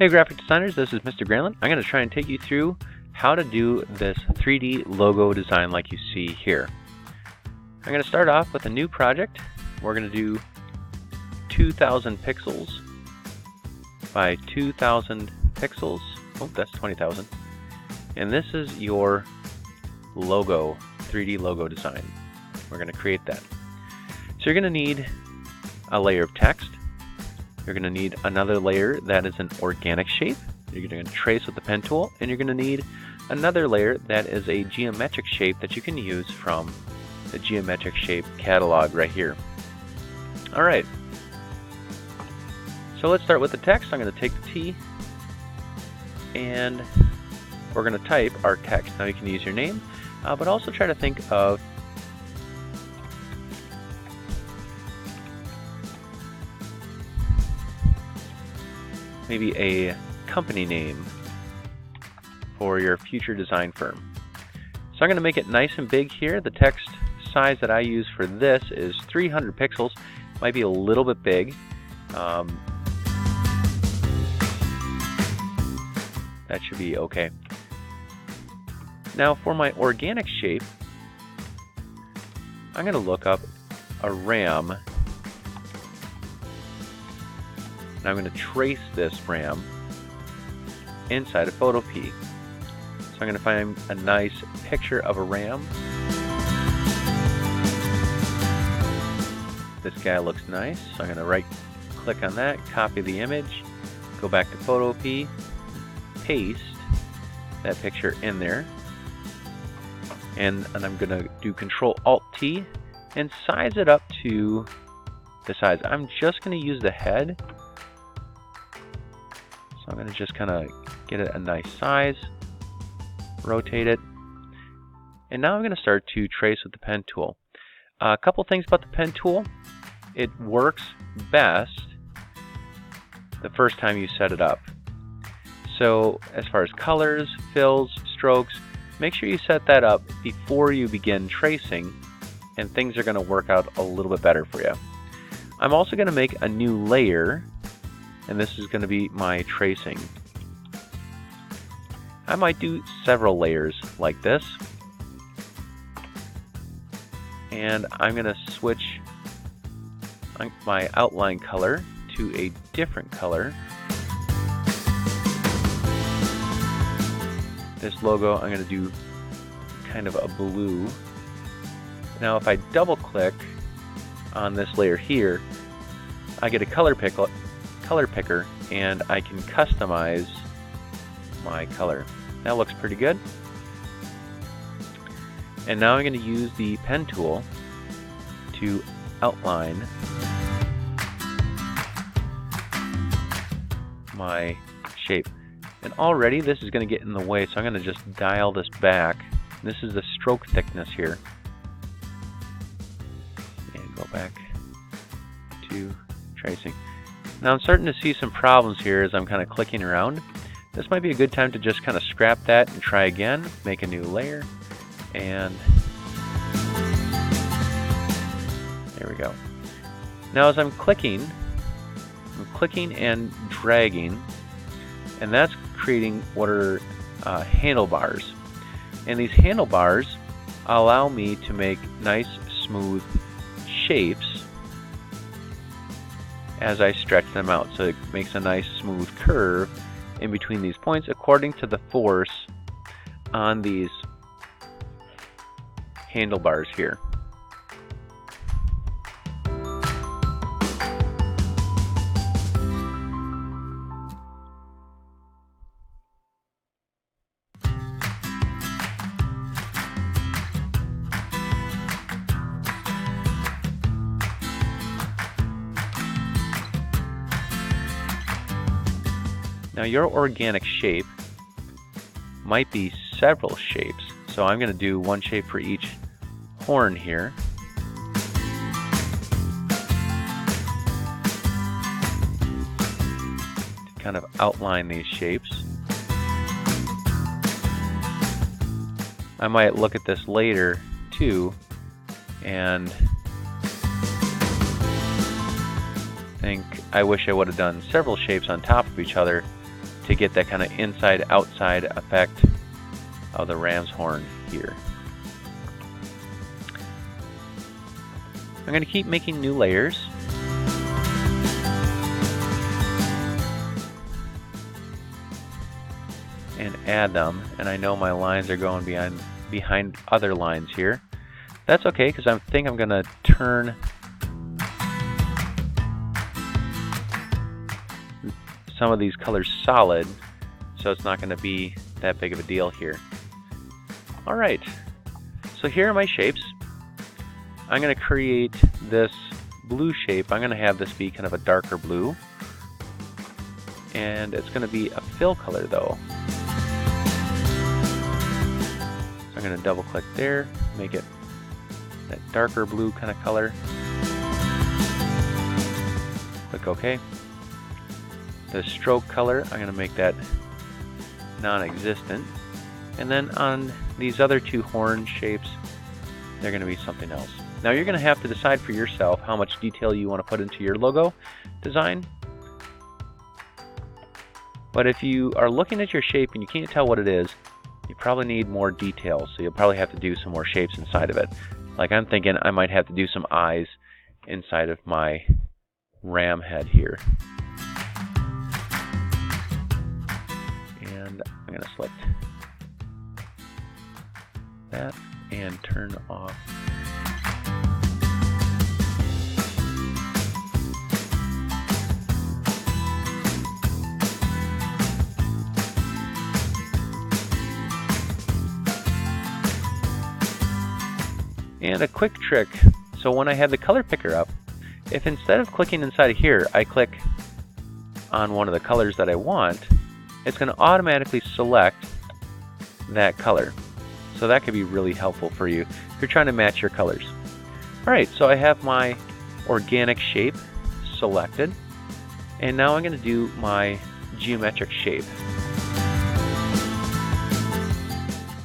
Hey graphic designers, this is Mr. Granlund. I'm going to try and take you through how to do this 3D logo design like you see here. I'm going to start off with a new project. We're going to do 2,000 pixels by 2,000 pixels. Oh, that's 20,000. And this is your logo, 3D logo design. We're going to create that. So you're going to need a layer of text. You're going to need another layer that is an organic shape. You're going to trace with the pen tool, and you're going to need another layer that is a geometric shape that you can use from the geometric shape catalog right here. Alright, so let's start with the text. I'm going to take the T and we're going to type our text. Now you can use your name, but also try to think of maybe a company name for your future design firm. So I'm going to make it nice and big here. The text size that I use for this is 300 pixels. Might be a little bit big. That should be okay. Now for my organic shape, I'm going to look up a ram. And I'm going to trace this ram inside a photopea. So I'm going to find a nice picture of a ram. This guy looks nice, so I'm going to right click on that, copy the image, go back to photopea, paste that picture in there, and I'm going to do Control Alt T and size it up to the size. I'm just going to use the head. So I'm going to just kind of get it a nice size, rotate it, and now I'm going to start to trace with the pen tool. A couple things about the pen tool. It works best the first time you set it up. So as far as colors, fills, strokes, make sure you set that up before you begin tracing, and things are going to work out a little bit better for you. I'm also going to make a new layer, and this is going to be my tracing. I might do several layers like this, and I'm going to switch my outline color to a different color. This logo I'm going to do kind of a blue. Now if I double click on this layer here, I get a color picker, and I can customize my color. That looks pretty good. And now I'm going to use the pen tool to outline my shape. And already this is going to get in the way, so I'm going to just dial this back. This is the stroke thickness here. And go back to tracing. Now I'm starting to see some problems here as I'm kind of clicking around. This might be a good time to just kind of scrap that and try again, make a new layer, and there we go. Now as I'm clicking and dragging, and that's creating what are handlebars. And these handlebars allow me to make nice smooth shapes as I stretch them out. So it makes a nice smooth curve in between these points according to the force on these handlebars here. Now your organic shape might be several shapes, so I'm going to do one shape for each horn here. To kind of outline these shapes. I might look at this later too and think I wish I would have done several shapes on top of each other to get that kind of inside-outside effect of the ram's horn here. I'm going to keep making new layers. And add them, and I know my lines are going behind other lines here. That's okay, because I think I'm going to turn some of these colors solid, so it's not going to be that big of a deal here. Alright, so here are my shapes. I'm going to create this blue shape. I'm going to have this be kind of a darker blue, and it's going to be a fill color though. So I'm going to double click there, make it that darker blue kind of color. Click OK. The stroke color, I'm going to make that non-existent. And then on these other two horn shapes, they're going to be something else. Now you're going to have to decide for yourself how much detail you want to put into your logo design. But if you are looking at your shape and you can't tell what it is, you probably need more detail, so you'll probably have to do some more shapes inside of it. Like I'm thinking I might have to do some eyes inside of my ram head here. And I'm going to select that and turn off. And a quick trick, so when I have the color picker up, if instead of clicking inside of here, I click on one of the colors that I want, it's going to automatically select that color. So that could be really helpful for you if you're trying to match your colors. Alright, so I have my organic shape selected, and now I'm going to do my geometric shape.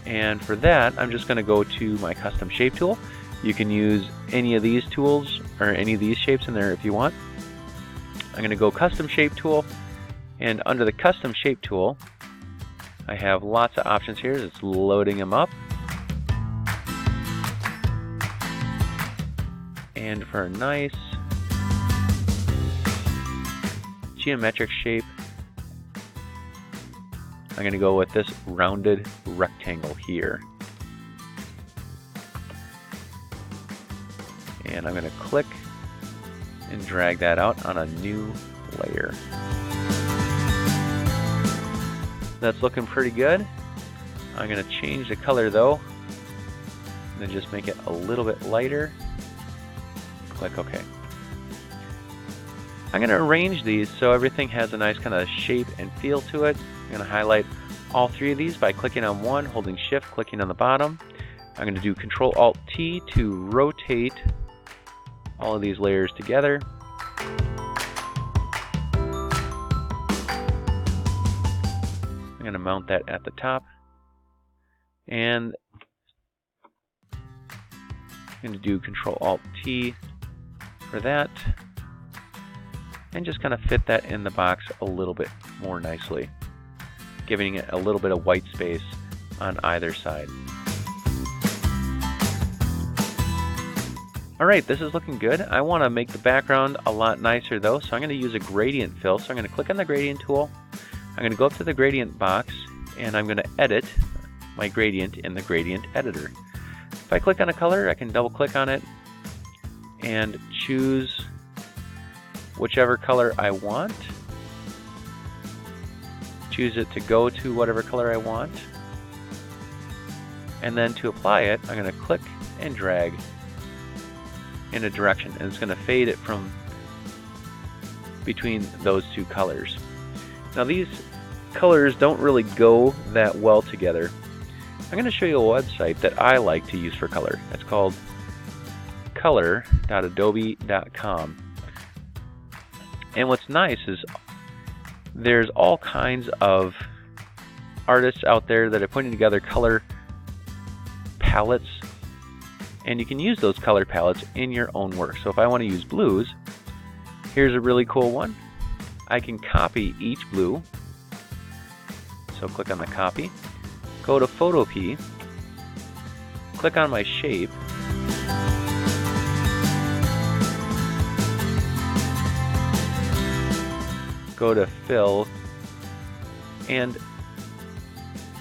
And for that, I'm just going to go to my custom shape tool. You can use any of these tools or any of these shapes in there if you want. I'm going to go custom shape tool, and under the custom shape tool I have lots of options here. It's loading them up. And for a nice geometric shape, I'm going to go with this rounded rectangle here. And I'm going to click and drag that out on a new layer. That's looking pretty good. I'm going to change the color though, and then just make it a little bit lighter. Click OK. I'm going to arrange these so everything has a nice kind of shape and feel to it. I'm going to highlight all three of these by clicking on one, holding Shift, clicking on the bottom. I'm going to do Control-Alt-T to rotate all of these layers together. I'm going to mount that at the top. And I'm going to do Control-Alt-T for that. And just kind of fit that in the box a little bit more nicely, giving it a little bit of white space on either side. Alright, this is looking good. I want to make the background a lot nicer though, so I'm going to use a gradient fill. So I'm going to click on the gradient tool. I'm going to go up to the gradient box, and I'm going to edit my gradient in the gradient editor. If I click on a color, I can double click on it and choose whichever color I want. Choose it to go to whatever color I want. And then to apply it, I'm going to click and drag in a direction, and it's going to fade it from between those two colors. Now these colors don't really go that well together. I'm going to show you a website that I like to use for color. It's called color.adobe.com. And what's nice is there's all kinds of artists out there that are putting together color palettes, and you can use those color palettes in your own work. So if I want to use blues, here's a really cool one. I can copy each blue So click on the copy, go to photopea, click on my shape, go to fill, and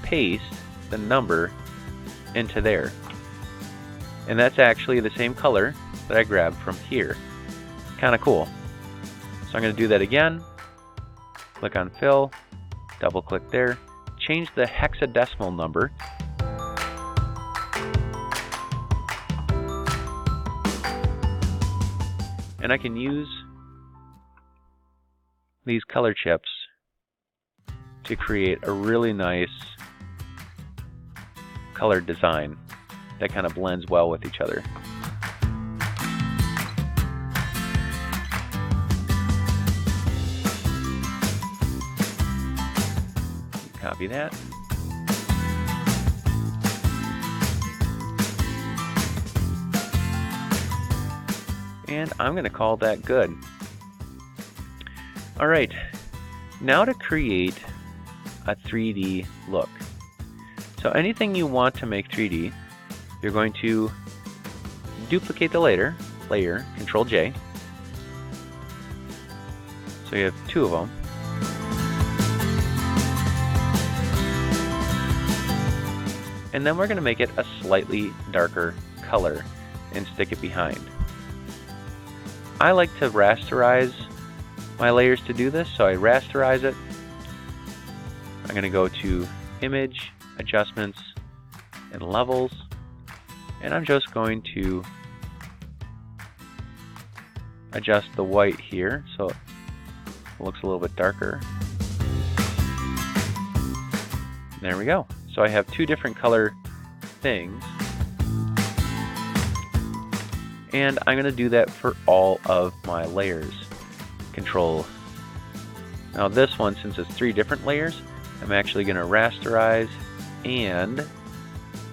paste the number into there. And that's actually the same color that I grabbed from here. Kind of cool. So I'm going to do that again. Click on fill, double click there, change the hexadecimal number. And I can use these color chips to create a really nice colored design that kind of blends well with each other. Copy that. And I'm going to call that good. Alright, now to create a 3D look. So anything you want to make 3D, you're going to duplicate the layer, Control J. So you have two of them. And then we're going to make it a slightly darker color and stick it behind. I like to rasterize my layers to do this, so I rasterize it. I'm going to go to Image, Adjustments, and Levels, and I'm just going to adjust the white here so it looks a little bit darker. There we go. So I have two different color things, and I'm going to do that for all of my layers. Control. Now this one, since it's three different layers, I'm actually going to rasterize and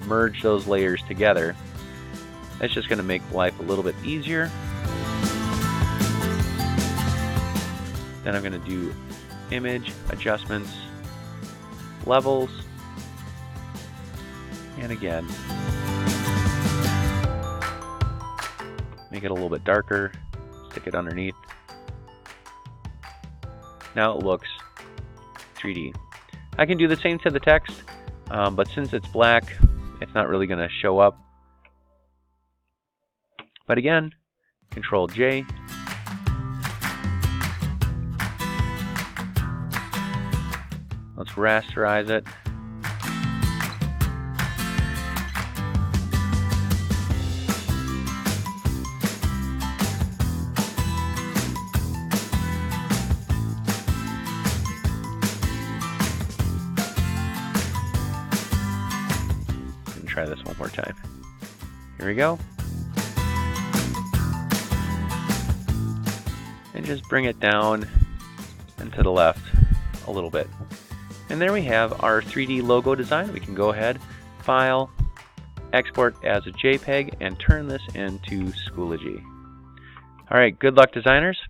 merge those layers together. That's just going to make life a little bit easier. Then I'm going to do Image, Adjustments, Levels, and again, make it a little bit darker, stick it underneath. Now it looks 3D. I can do the same to the text, but since it's black, it's not really going to show up. But again, Control J. Let's rasterize it. Try this one more time. Here we go. And just bring it down and to the left a little bit. And there we have our 3D logo design. We can go ahead, File, Export as a JPEG, and turn this into Schoology. Alright, good luck designers.